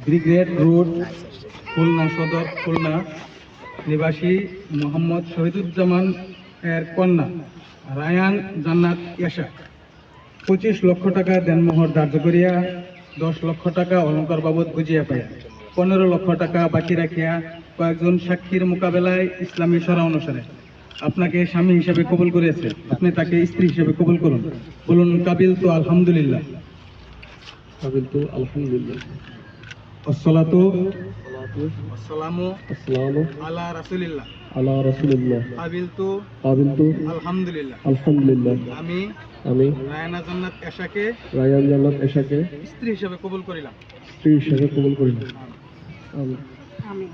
Brigade road, Khulna সদর, খুলনা নিবাসী মোহাম্মদ শহীদুজ্জামান এর কন্যা রায়ান জান্নাত ইয়াশা 25 লক্ষ টাকা দেনমোহর ধার্য করিয়া 10 লক্ষ টাকা অলঙ্কার বাবদ বুঝিয়া পাইয়া 15 লক্ষ টাকা বাকি রাখিয়া কয়েকজন সাক্ষীর মোকাবেলায় ইসলামী শরীয়ত অনুসারে আপনাকে স্বামী হিসেবে কবুল করেছে, আপনি তাকে স্ত্রী হিসেবে কবুল করুন। বলুন কাবিল তো আলহামদুলিল্লাহ। কাবিল তো আলহামদুলিল্লাহ। আসসালাতু আসসালামু আলা রাসূলিল্লাহ। কাবিল তো আলহামদুলিল্লাহ। আমি রায়ান জান্নাত এশাকে স্ত্রী হিসেবে কবুল করিলাম। আমিন।